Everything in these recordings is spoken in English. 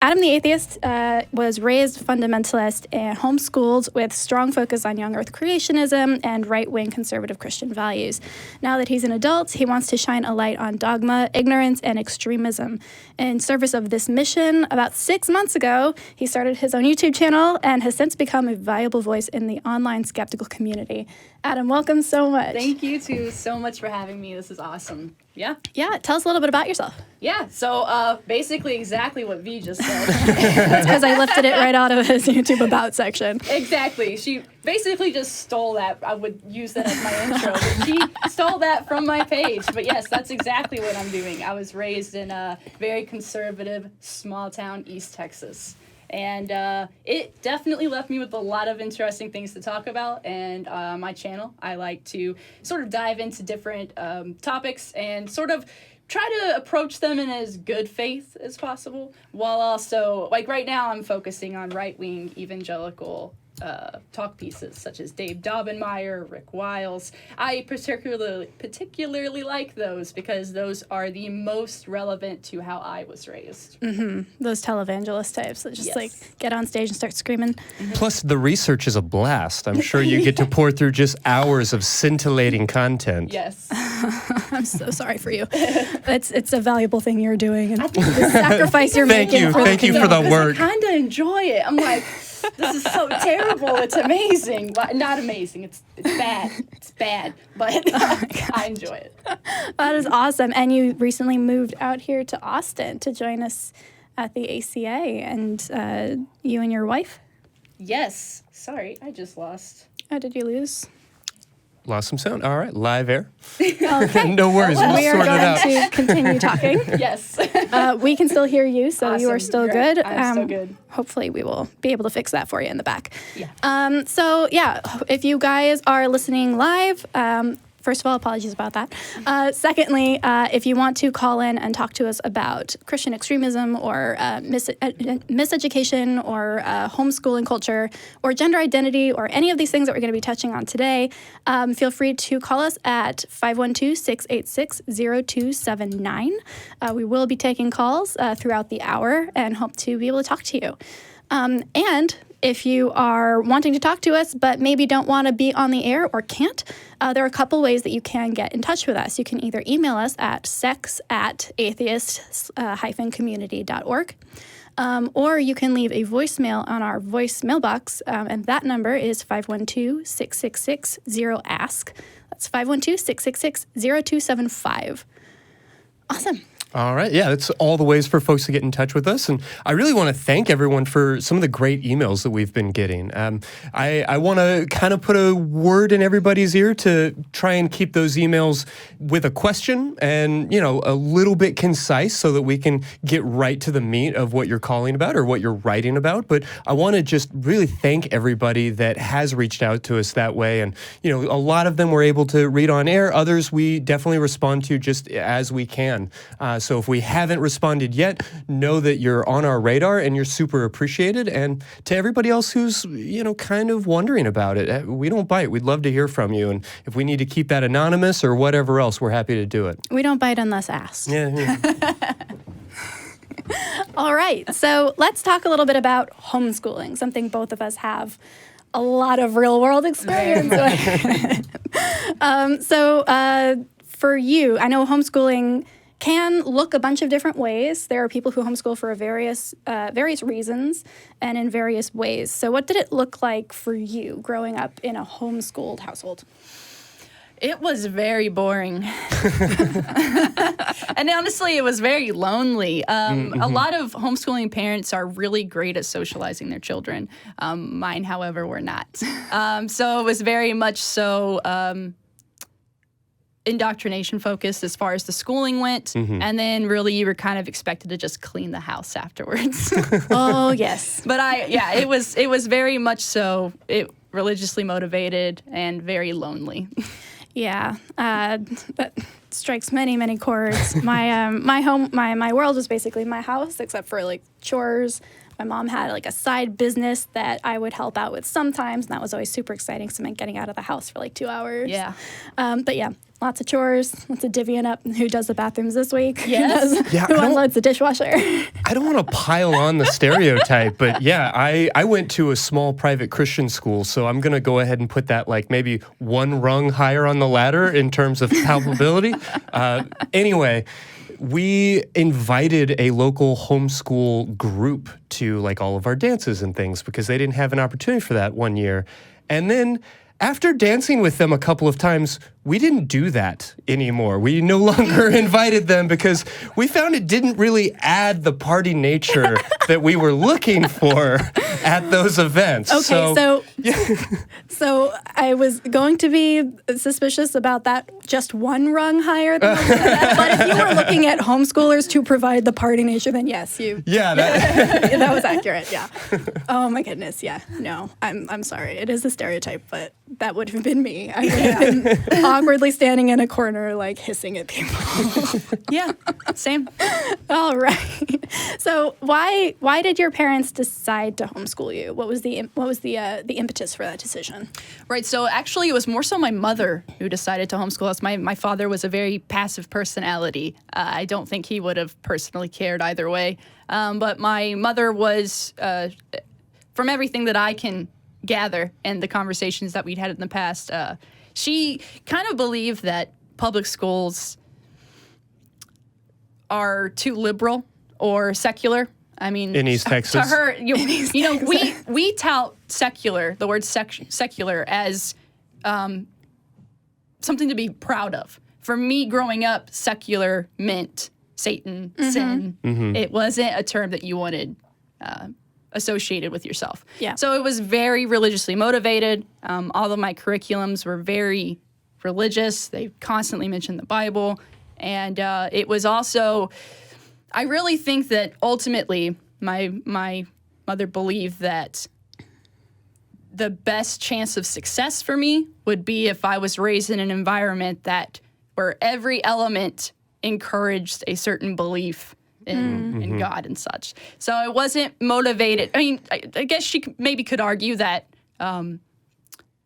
Adam the Atheist was raised fundamentalist and homeschooled with strong focus on young earth creationism and right-wing conservative Christian values. Now that he's an adult, he wants to shine a light on dogma, ignorance, and extremism. In service of this mission, about 6 months ago, he started his own YouTube channel and has since become a valuable voice in the online skeptical community. Adam, welcome so much. Thank you too so much for having me. This is awesome. Yeah, tell us a little bit about yourself. Yeah, so basically exactly what V just said. That's because I lifted it right out of his YouTube About section. Exactly. She basically just stole that. I would use that as my intro, but she stole that from my page. But yes, that's exactly what I'm doing. I was raised in a very conservative, small town, East Texas. And it definitely left me with a lot of interesting things to talk about. And my channel, I like to sort of dive into different topics and sort of try to approach them in as good faith as possible, while also, like right now, I'm focusing on right-wing evangelical talk pieces such as Dave Daubenmire, Rick Wiles. I particularly like those because those are the most relevant to how I was raised. Mm-hmm. Those televangelist types that just like get on stage and start screaming. Mm-hmm. Plus, the research is a blast. I'm sure you get to pour through just hours of scintillating content. Yes. I'm so sorry for you. It's a valuable thing you're doing and the sacrifice you're making. Thank you for the work. I kind of enjoy it. I'm like, this is so terrible. It's amazing. Well, not amazing. It's bad. It's bad. But I enjoy it. That is awesome. And you recently moved out here to Austin to join us at the ACA. And you and your wife? Yes. Sorry, I just lost. Oh, did you lose? Lost some sound. All right, live air. Okay. No worries. Well, we are sort it out. going to continue talking. Yes. We can still hear you, so Awesome. you are still Great. good. I'm still good. Hopefully, we will be able to fix that for you in the back. Yeah. If you guys are listening live, first of all, apologies about that. Secondly, if you want to call in and talk to us about Christian extremism or miseducation or homeschooling culture or gender identity or any of these things that we're going to be touching on today, feel free to call us at 512-686-0279. We will be taking calls throughout the hour and hope to be able to talk to you. And if you are wanting to talk to us but maybe don't want to be on the air or can't, there are a couple ways that you can get in touch with us. You can either email us at sex@atheist-community.org, or you can leave a voicemail on our voicemail box, and that number is 512-666-0ASK. That's 512-666-0275. Awesome. All right. Yeah, that's all the ways for folks to get in touch with us. And I really want to thank everyone for some of the great emails that we've been getting. I want to kind of put a word in everybody's ear to try and keep those emails with a question and, a little bit concise so that we can get right to the meat of what you're calling about or what you're writing about. But I want to just really thank everybody that has reached out to us that way. And, a lot of them we're able to read on air. Others we definitely respond to just as we can. So if we haven't responded yet, know that you're on our radar and you're super appreciated. And to everybody else who's, kind of wondering about it, we don't bite. We'd love to hear from you. And if we need to keep that anonymous or whatever else, we're happy to do it. We don't bite unless asked. Yeah. All right. So let's talk a little bit about homeschooling, something both of us have a lot of real world experience with. For you, I know homeschooling can look a bunch of different ways. There are people who homeschool for various reasons and in various ways. So what did it look like for you growing up in a homeschooled household? It was very boring. And honestly, it was very lonely. A lot of homeschooling parents are really great at socializing their children. Mine, however, were not. So it was very much so indoctrination focused as far as the schooling went, and then really you were kind of expected to just clean the house afterwards. Oh yes, but it was very much so religiously motivated and very lonely. Yeah, that strikes many chords. My world was basically my house, except for like chores. My mom had like a side business that I would help out with sometimes, and that was always super exciting. So it meant getting out of the house for like 2 hours. Yeah. But yeah, Lots of chores, lots of divvying up who does the bathrooms this week. Yes. Who unloads the dishwasher. I don't want to pile on the stereotype, but yeah, I went to a small private Christian school, so I'm going to go ahead and put that like maybe one rung higher on the ladder in terms of palpability. Anyway, we invited a local homeschool group to like all of our dances and things because they didn't have an opportunity for that one year. And then after dancing with them a couple of times, we didn't do that anymore. We no longer invited them because we found it didn't really add the party nature that we were looking for at those events. Okay, so I was going to be suspicious about that just one rung higher than that. But if you were looking at homeschoolers to provide the party nature, then yes, that was accurate. Yeah. Oh my goodness. Yeah. No, I'm sorry. It is a stereotype, but that would have been me. I would have been awkwardly standing in a corner, like hissing at people. Yeah, same. All right. So why did your parents decide to homeschool you? What was the impetus for that decision? Right. So actually, it was more so my mother who decided to homeschool us. My father was a very passive personality. I don't think he would have personally cared either way. But my mother was, from everything that I can gather and the conversations that we'd had in the past, she kind of believed that public schools are too liberal or secular. I mean, in East Texas, to her, we tout secular, the word secular, as something to be proud of. For me, growing up, secular meant Satan, sin. It wasn't a term that you wanted associated with yourself. Yeah. So it was very religiously motivated. All of my curriculums were very religious. They constantly mentioned the Bible. And it was also, I really think that ultimately my mother believed that the best chance of success for me would be if I was raised in an environment where every element encouraged a certain belief in God and such. So I wasn't motivated. I mean, I guess she maybe could argue that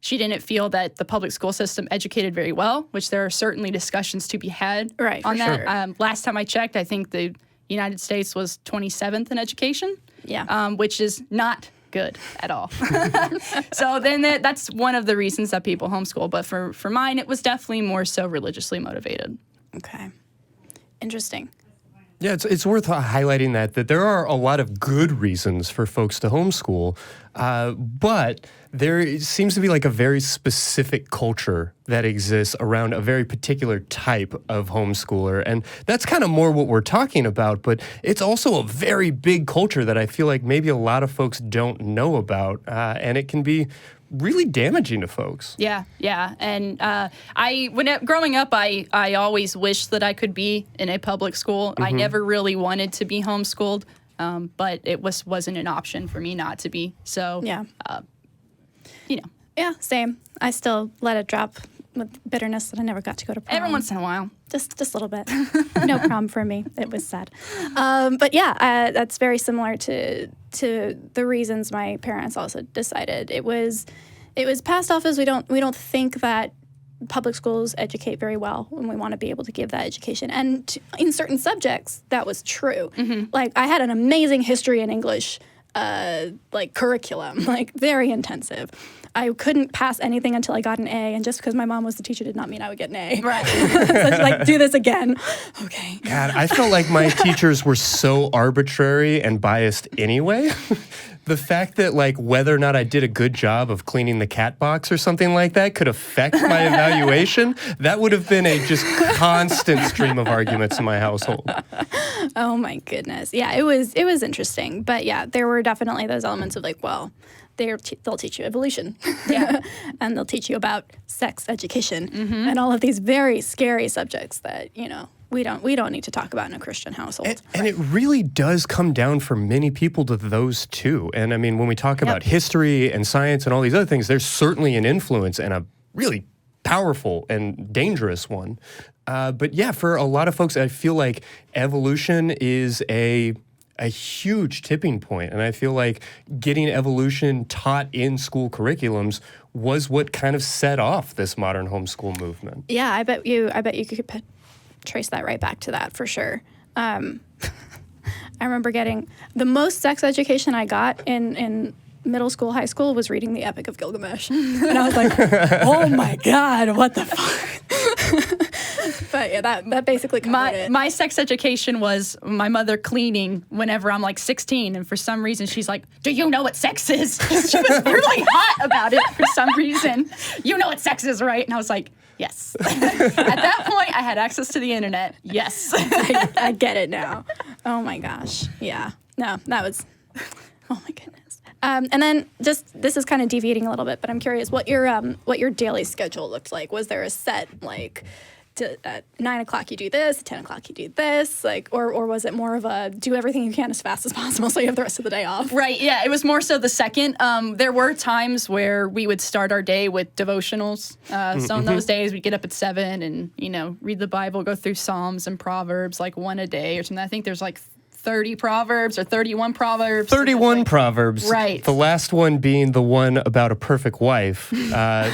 she didn't feel that the public school system educated very well, which there are certainly discussions to be had on that. Sure. Last time I checked, I think the United States was 27th in education, which is not good at all. So then that's one of the reasons that people homeschool. But for mine, it was definitely more so religiously motivated. Okay. Interesting. Yeah, it's worth highlighting that there are a lot of good reasons for folks to homeschool, but there seems to be like a very specific culture that exists around a very particular type of homeschooler, and that's kind of more what we're talking about, but it's also a very big culture that I feel like maybe a lot of folks don't know about, and it can be really damaging to folks. Yeah. And growing up, I always wished that I could be in a public school. I never really wanted to be homeschooled, but it wasn't an option for me not to be. So, Yeah, same. I still let it drop with bitterness that I never got to go to prom. Every once in a while. Just a little bit. No prom for me. It was sad. But yeah, that's very similar to the reasons my parents also decided. It was passed off as we don't think that public schools educate very well, and we want to be able to give that education. And in certain subjects, that was true. Like I had an amazing history and English curriculum, very intensive. I couldn't pass anything until I got an A, and just because my mom was the teacher did not mean I would get an A. Right. So do this again. Okay. God, I felt like my teachers were so arbitrary and biased anyway. The fact that whether or not I did a good job of cleaning the cat box or something like that could affect my evaluation, that would have been a just constant stream of arguments in my household. Oh my goodness. Yeah, it was interesting. But yeah, there were definitely those elements of they'll teach you evolution. Yeah. And they'll teach you about sex education and all of these very scary subjects that, we don't need to talk about in a Christian household. And it really does come down for many people to those two. And I mean, when we talk about history and science and all these other things, there's certainly an influence and a really powerful and dangerous one. But yeah, for a lot of folks, I feel like evolution is a a huge tipping point. And I feel like getting evolution taught in school curriculums was what kind of set off this modern homeschool movement. Yeah, I bet you could trace that right back to that for sure. I remember getting the most sex education I got in middle school, high school was reading the Epic of Gilgamesh. And I was like, oh my God, what the fuck? But yeah, that basically covered it. My sex education was my mother cleaning whenever I'm like 16, and for some reason she's like, do you know what sex is? She was really hot about it for some reason. You know what sex is, right? And I was like, yes. At that point, I had access to the internet. Yes. I get it now. Oh my gosh. Yeah. No, that was, oh my goodness. And then just, this is kind of deviating a little bit, but I'm curious what your daily schedule looked like. Was there a set, like, at 9 o'clock you do this, at 10 o'clock you do this, like, or was it more of a do everything you can as fast as possible so you have the rest of the day off? Right, yeah, it was more so the second. There were times where we would start our day with devotionals. So in those days, we'd get up at 7 and, read the Bible, go through Psalms and Proverbs, like one a day or something. I think there's like 30 Proverbs or 31 Proverbs. 31 Proverbs. Right. The last one being the one about a perfect wife.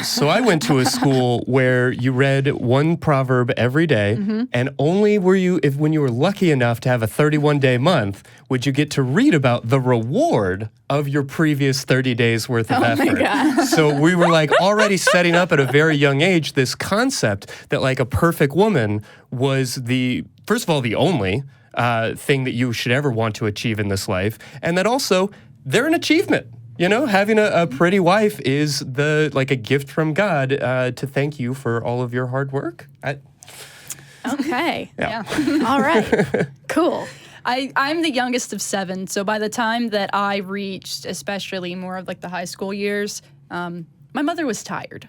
So I went to a school where you read one proverb every day, and only when you were lucky enough to have a 31-day month, would you get to read about the reward of your previous 30 days worth of effort. My God. So we were like already setting up at a very young age this concept that like a perfect woman was first of all, the only thing that you should ever want to achieve in this life, and that also they're an achievement. Having a pretty wife is a gift from God to thank you for all of your hard work. Okay. Yeah. All right. Cool. I'm the youngest of 7, so by the time that I reached, especially more of like the high school years, my mother was tired.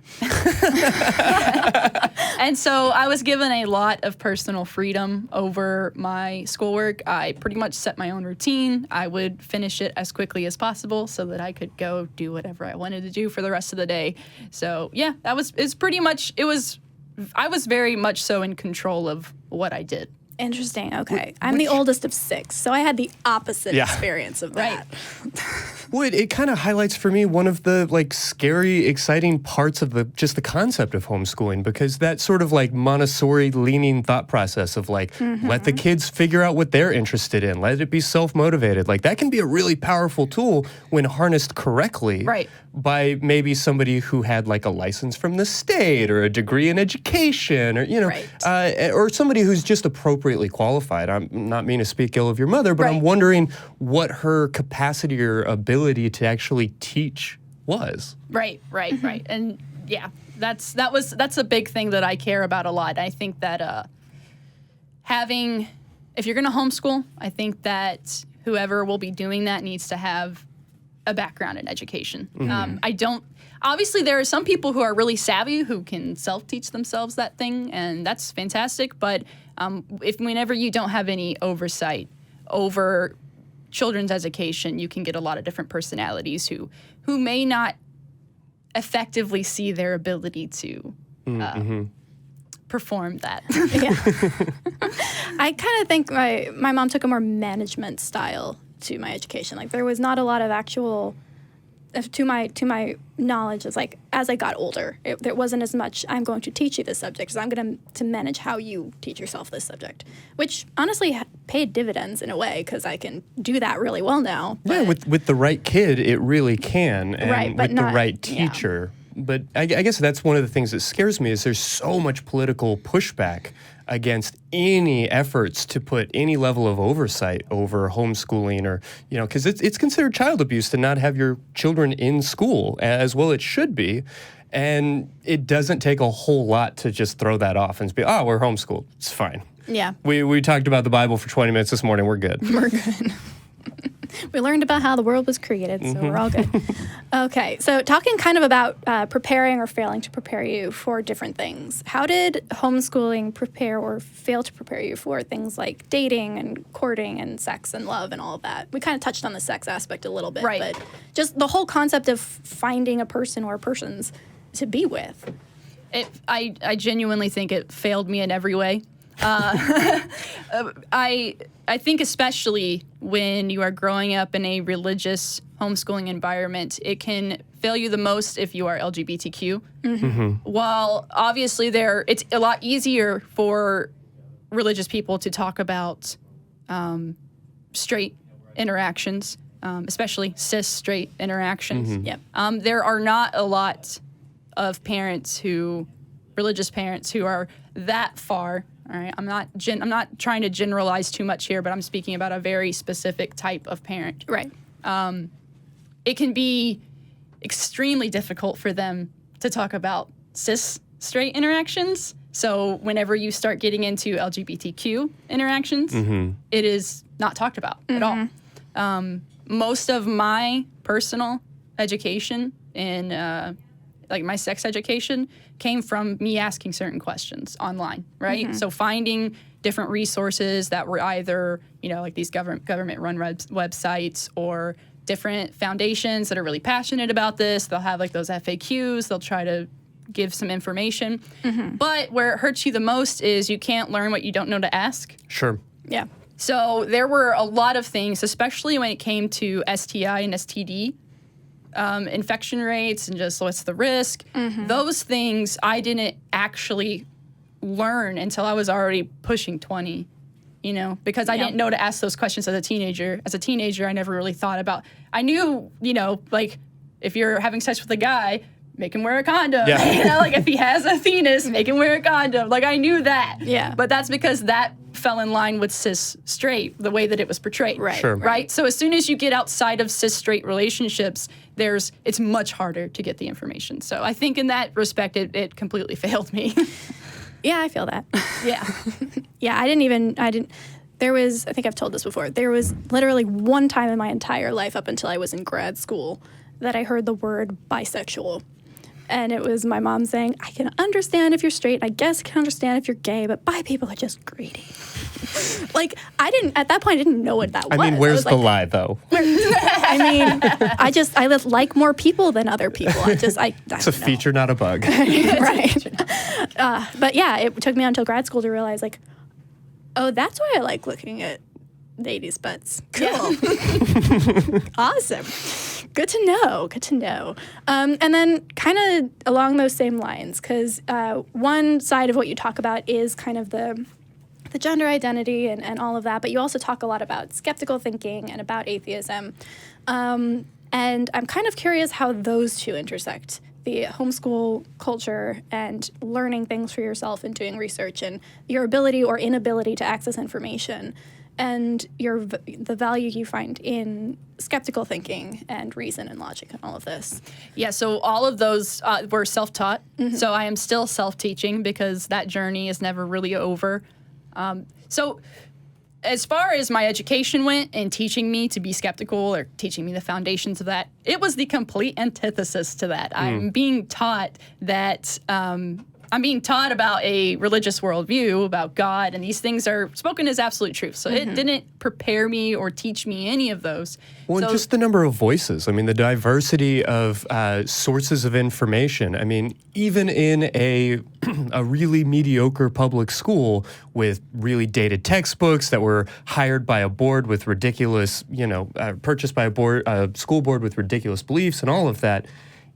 And so I was given a lot of personal freedom over my schoolwork. I pretty much set my own routine. I would finish it as quickly as possible so that I could go do whatever I wanted to do for the rest of the day. So yeah, I was very much so in control of what I did. Interesting. Okay. I'm the oldest of 6, so I had the opposite experience of that. Well, it kind of highlights for me one of the scary, exciting parts of the concept of homeschooling, because that sort of Montessori leaning thought process of let the kids figure out what they're interested in, let it be self-motivated. That can be a really powerful tool when harnessed correctly by maybe somebody who had a license from the state or a degree in education or, or somebody who's just appropriately qualified. I'm not meaning to speak ill of your mother, but I'm wondering what her capacity or ability to actually teach was. Right. And yeah, that's a big thing that I care about a lot. I think that if you're going to homeschool, I think that whoever will be doing that needs to have a background in education. Obviously there are some people who are really savvy who can self-teach themselves that thing, and that's fantastic, but whenever you don't have any oversight over children's education, you can get a lot of different personalities who may not effectively see their ability to perform that. I kind of think my mom took a more management style to my education. There was not a lot of actual, to my knowledge, it's as I got older, there wasn't as much, I'm going to teach you this subject, because I'm going to manage how you teach yourself this subject, which honestly paid dividends in a way, because I can do that really well now. Yeah, with the right kid, it really can, and with the right teacher. Yeah. But I guess that's one of the things that scares me is there's so much political pushback against any efforts to put any level of oversight over homeschooling, or because it's considered child abuse to not have your children in school as well it should be, and it doesn't take a whole lot to just throw that off and be, we're homeschooled, it's fine. Yeah, we talked about the Bible for 20 minutes this morning, we're good. We're good. We learned about how the world was created, so we're all good. Okay, so talking kind of about preparing or failing to prepare you for different things. How did homeschooling prepare or fail to prepare you for things like dating and courting and sex and love and all of that? We kind of touched on the sex aspect a little bit, but just the whole concept of finding a person or persons to be with. I genuinely think it failed me in every way. I think especially when you are growing up in a religious homeschooling environment, it can fail you the most if you are LGBTQ. While obviously it's a lot easier for religious people to talk about straight interactions, especially cis straight interactions. There are not a lot of religious parents who are that far. All right, I'm not trying to generalize too much here, but I'm speaking about a very specific type of parent. Right. It can be extremely difficult for them to talk about cis straight interactions. So whenever you start getting into LGBTQ interactions, it is not talked about at all. Most of my personal education in like my sex education came from me asking certain questions online, right? So finding different resources that were either, like these government-run websites or different foundations that are really passionate about this. They'll have like those FAQs. They'll try to give some information. But where it hurts you the most is you can't learn what you don't know to ask. Sure. Yeah. So there were a lot of things, especially when it came to STI and STD, infection rates and just what's the risk. Those things I didn't actually learn until I was already pushing 20, because I didn't know to ask those questions as a teenager. As a teenager, I never really thought about, I knew, like if you're having sex with a guy, make him wear a condom. Like if he has a penis, make him wear a condom. Like I knew that. Yeah. But that's because that fell in line with cis straight, the way that it was portrayed. Right. Sure. Right? So as soon as you get outside of cis straight relationships, it's much harder to get the information. So I think in that respect, it completely failed me. Yeah, I feel that. Yeah. Yeah, I think I've told this before. There was literally one time in my entire life up until I was in grad school that I heard the word bisexual. And it was my mom saying, I can understand if you're straight, I guess I can understand if you're gay, but bi people are just greedy. Like, at that point, I didn't know what that was. I mean, where's the lie, though? I mean, I like more people than other people. It's a feature, not a bug. Right. But yeah, it took me until grad school to realize, like, oh, that's why I like looking at ladies' butts. Cool. Yeah. Awesome. Good to know. And then kind of along those same lines, because one side of what you talk about is kind of the gender identity and all of that, but you also talk a lot about skeptical thinking and about atheism. And I'm kind of curious how those two intersect, the homeschool culture and learning things for yourself and doing research and your ability or inability to access information and the value you find in skeptical thinking and reason and logic and all of this. Yeah, so all of those were self-taught. So I am still self-teaching because that journey is never really over. So as far as my education went and teaching me to be skeptical or teaching me the foundations of that, it was the complete antithesis to that. I'm being taught that I'm being taught about a religious worldview, about God, and these things are spoken as absolute truth. So it didn't prepare me or teach me any of those. Well, and just the number of voices. I mean, the diversity of sources of information. I mean, even in a really mediocre public school with really dated textbooks that were hired by a board with ridiculous, purchased by a school board with ridiculous beliefs and all of that,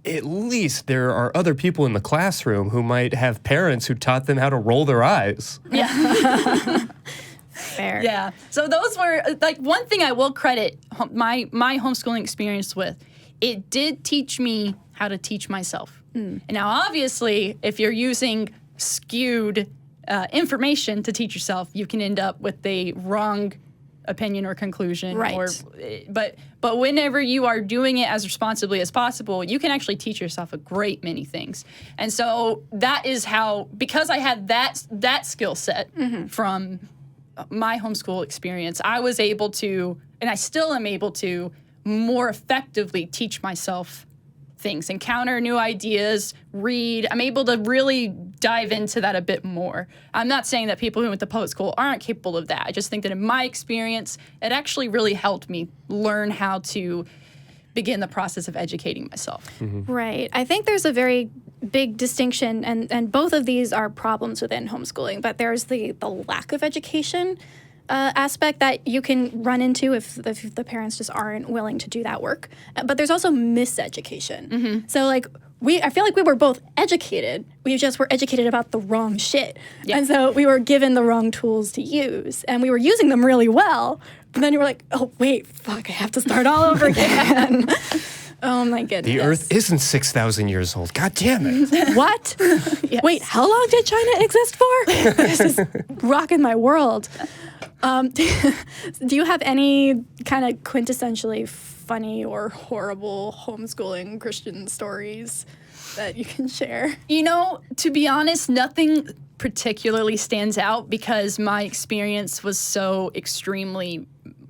at least there are other people in the classroom who might have parents who taught them how to roll their eyes. Yeah. Fair. Yeah. So those were, like, one thing I will credit my homeschooling experience with. It did teach me how to teach myself. And now, obviously, if you're using skewed information to teach yourself, you can end up with the wrong opinion or conclusion. Right. But whenever you are doing it as responsibly as possible, you can actually teach yourself a great many things. And so that is how, because I had that skill set from my homeschool experience, I was able to, and I still am able to, more effectively teach myself things, encounter new ideas, read. I'm able to really dive into that a bit more. I'm not saying that people who went to public school aren't capable of that. I just think that in my experience, it actually really helped me learn how to begin the process of educating myself. Right. I think there's a very big distinction, and both of these are problems within homeschooling, but there's the lack of education aspect that you can run into if the parents just aren't willing to do that work. But there's also miseducation. So like I feel like we were both educated. We just were educated about the wrong shit. Yeah. And so we were given the wrong tools to use, and we were using them really well. But then you were like, oh wait, fuck, I have to start all over again. Oh my goodness. The Earth isn't 6,000 years old. God damn it. What? Yes. Wait, how long did China exist for? This is rocking my world. Do you have any kind of quintessentially funny or horrible homeschooling Christian stories that you can share? You know, to be honest, nothing particularly stands out because my experience was so extremely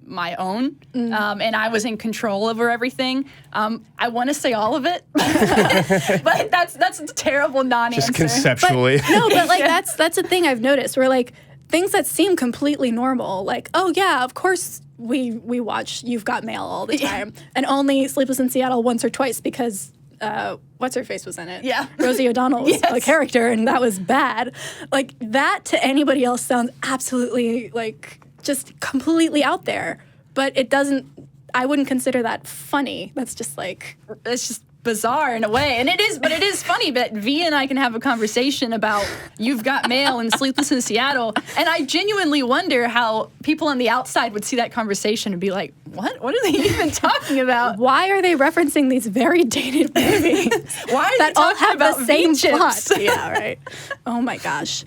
my own, and I was in control over everything. I want to say all of it, but that's a terrible non-answer. Just conceptually. But like that's a thing I've noticed where like things that seem completely normal, like, oh yeah, of course we watch You've Got Mail all the time, and only Sleepless in Seattle once or twice because what's her face was in it? Yeah. Rosie O'Donnell was a character, and that was bad. Like that to anybody else sounds absolutely like just completely out there, but it doesn't. I wouldn't consider that funny. That's just like it's just bizarre in a way, and it is, but it is funny. But V and I can have a conversation about You've Got Mail and Sleepless in Seattle, and I genuinely wonder how people on the outside would see that conversation and be like, "What? What are they even talking about? Why are they referencing these very dated movies? Why are that they all talking have about the same V-chips?" plot?" Yeah, right. Oh my gosh.